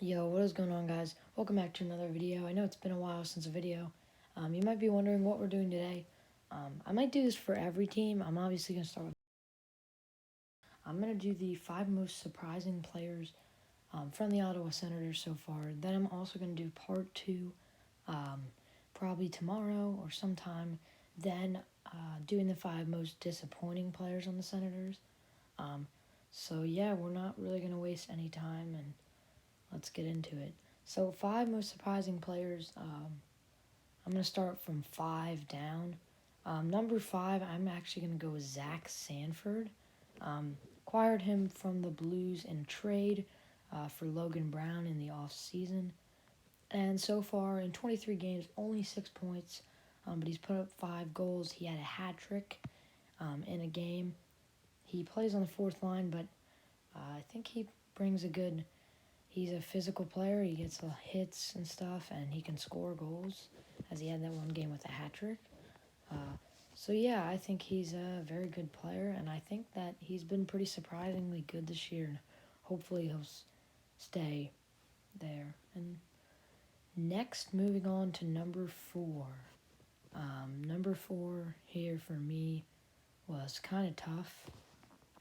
Yo, what is going on, guys? Welcome back to another video. I know it's been a while since a video. You might be wondering what we're doing today. I might do this for every team. I'm obviously going to start with... I'm going to do the 5 most surprising players from the Ottawa Senators so far. Then I'm also going to do part 2, probably tomorrow or sometime. Then doing the 5 most disappointing players on the Senators. So yeah, we're not really going to waste any time, and let's get into it. So 5 most surprising players. I'm going to start from 5 down. Number 5, I'm actually going to go with Zach Sanford. Acquired him from the Blues in a trade for Logan Brown in the offseason. And so far, in 23 games, only 6 points, but he's put up 5 goals. He had a hat trick in a game. He plays on the 4th line, but I think he brings a good... He's a physical player. He gets hits and stuff, and he can score goals, as he had that one game with a hat trick. So yeah, I think he's a very good player, and I think that he's been pretty surprisingly good this year, and hopefully he'll stay there. And next, moving on to number 4. Number 4 here for me was kind of tough,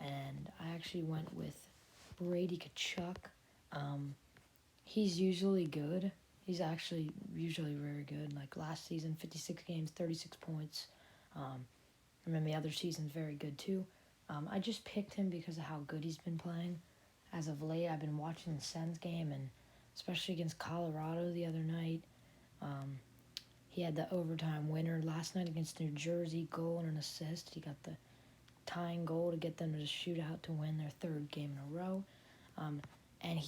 and I actually went with Brady Tkachuk. He's usually good. He's actually usually very good. Like last season, 56 games, 36 points. And then the other season's very good too. I just picked him because of how good he's been playing. As of late, I've been watching the Sens game, and especially against Colorado the other night. He had the overtime winner last night against New Jersey, goal and an assist. He got the tying goal to get them to shoot out to win their 3rd game in a row. And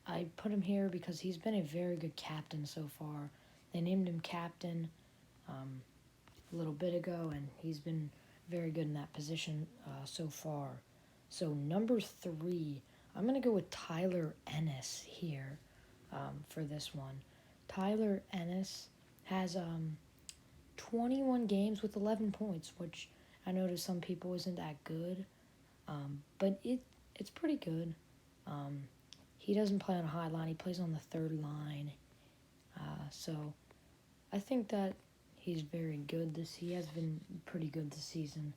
I put him here because he's been a very good captain so far. They named him captain a little bit ago, and he's been very good in that position so far. So number 3, I'm going to go with Tyler Ennis here for this one. Tyler Ennis has 21 games with 11 points, which I know to some people isn't that good, but it's pretty good. He doesn't play on a high line. He plays on the 3rd line. So I think that he's very good. He has been pretty good this season.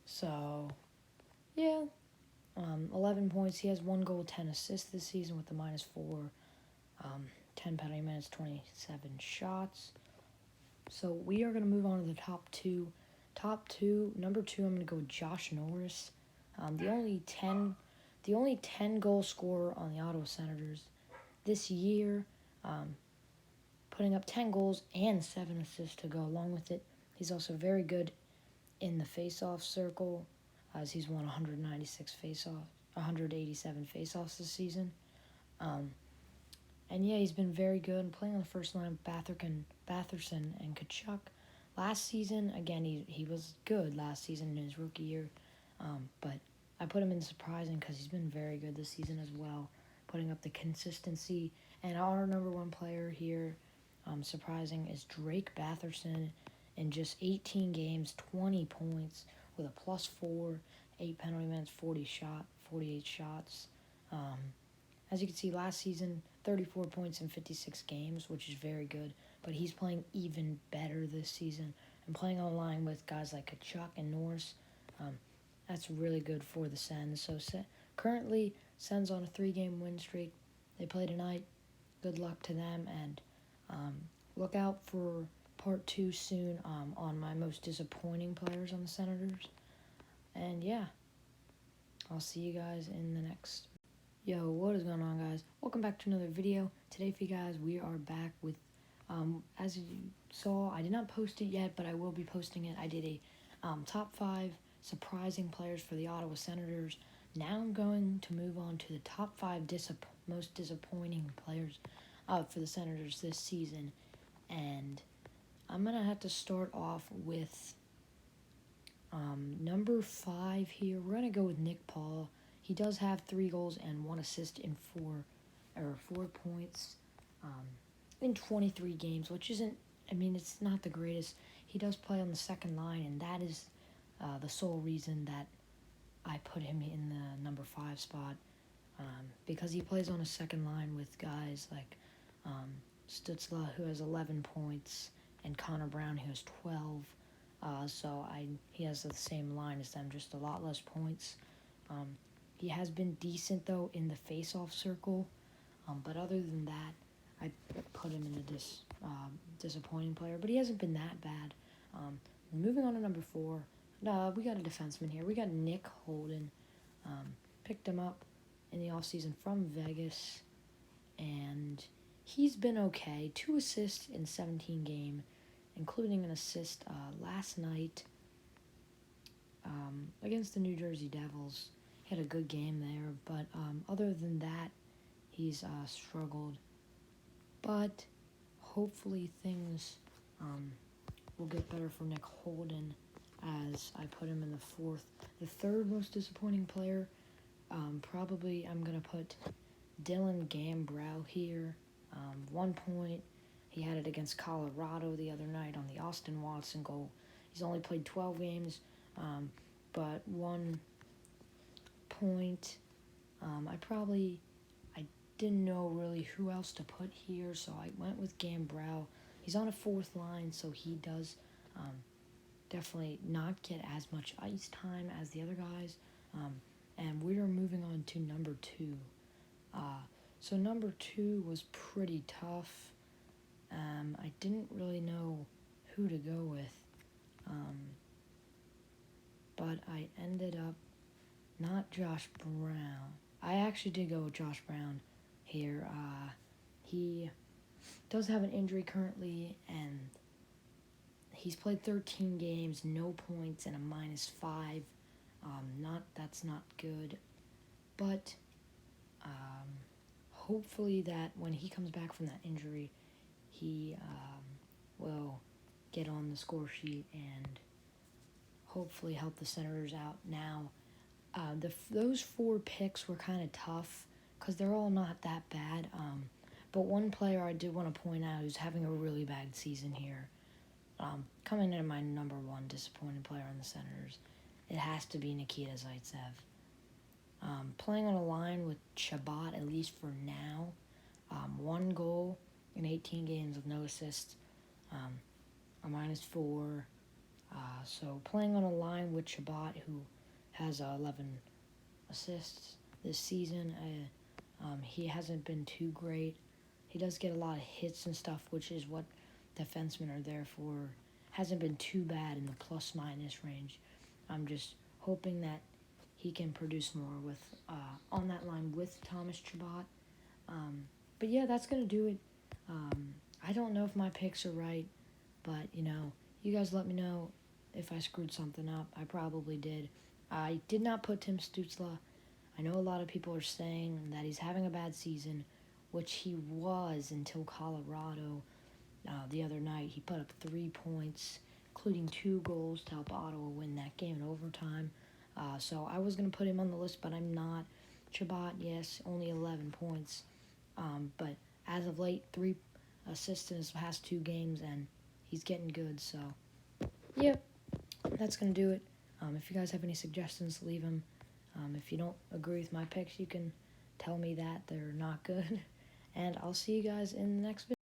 So yeah, 11 points. He has 1 goal, 10 assists this season with the -4. 10 penalty minutes, 27 shots. So we are going to move on to the top 2. Number 2, I'm going to go with Josh Norris. The only 10 goal scorer on the Ottawa Senators this year, putting up 10 goals and 7 assists to go along with it. He's also very good in the face-off circle, as he's won 187 face-offs this season. And yeah, he's been very good playing on the first line of Batherson and Tkachuk. Last season, again, he was good last season in his rookie year, but I put him in surprising because he's been very good this season as well, putting up the consistency. And our number 1 player here, surprising, is Drake Batherson. In just 18 games, 20 points with a +4, 8 penalty minutes, 48 shots. As you can see, last season, 34 points in 56 games, which is very good. But he's playing even better this season and playing on line with guys like Tkachuk and Norris. That's really good for the Sens. So currently, Sens on a 3-game win streak. They play tonight. Good luck to them, and look out for part 2 soon on my most disappointing players on the Senators. And yeah, I'll see you guys in the next. Yo, what is going on, guys? Welcome back to another video. Today for you guys, we are back with, as you saw, I did not post it yet, but I will be posting it. I did a top 5 surprising players for the Ottawa Senators. Now I'm going to move on to the top 5 most disappointing players for the Senators this season. And I'm going to have to start off with number 5 here. We're going to go with Nick Paul. He does have 3 goals and 1 assist in 4 points in 23 games, which isn't, it's not the greatest. He does play on the 2nd line, and that is the sole reason that I put him in the number 5 spot. because he plays on a second line with guys like Stutzla, who has 11 points, and Connor Brown, who has 12. He has the same line as them, just a lot less points. He has been decent, though, in the face-off circle, but other than that, I put him in a disappointing player, but he hasn't been that bad. Moving on to number 4, we got a defenseman here. We got Nick Holden. Picked him up in the offseason from Vegas, and he's been okay. 2 assists in 17 games, including an assist last night against the New Jersey Devils. He had a good game there, but other than that, he's struggled. But hopefully things will get better for Nick Holden, as I put him in the third most disappointing player. Probably I'm going to put Dylan Gambrell here. 1 point. He had it against Colorado the other night on the Austin Watson goal. He's only played 12 games, but 1 point. I didn't know really who else to put here, so I went with Gambrell. He's on a 4th line, so he does definitely not get as much ice time as the other guys. And we are moving on to number 2. So number 2 was pretty tough. I didn't really know who to go with. But I ended up not Josh Brown. I actually did go with Josh Brown here. He does have an injury currently, and he's played 13 games, no points, and a -5. That's not good, but hopefully that when he comes back from that injury, he will get on the score sheet and hopefully help the Senators out. Now, those 4 picks were kind of tough because they're all not that bad. But one player I did want to point out who's having a really bad season here, coming in my number 1 disappointed player on the Senators, it has to be Nikita Zaitsev. Playing on a line with Chabot, at least for now. 1 goal in 18 games with no assists, a -4. So playing on a line with Chabot, who has 11 assists this season, he hasn't been too great. He does get a lot of hits and stuff, which is what defensemen are there for. Hasn't been too bad in the plus-minus range. I'm just hoping that he can produce more with on that line with Thomas Chabot. But yeah, that's going to do it. I don't know if my picks are right, but, you guys let me know if I screwed something up. I probably did. I did not put Tim Stutzla. I know a lot of people are saying that he's having a bad season, which he was until Colorado the other night. He put up 3 points, including 2 goals to help Ottawa win that game in overtime. So I was going to put him on the list, but I'm not. Chabot, yes, only 11 points. But as of late, 3 assists in his past 2 games, and he's getting good. So, yep, that's going to do it. If you guys have any suggestions, leave them. If you don't agree with my picks, you can tell me that they're not good. And I'll see you guys in the next video.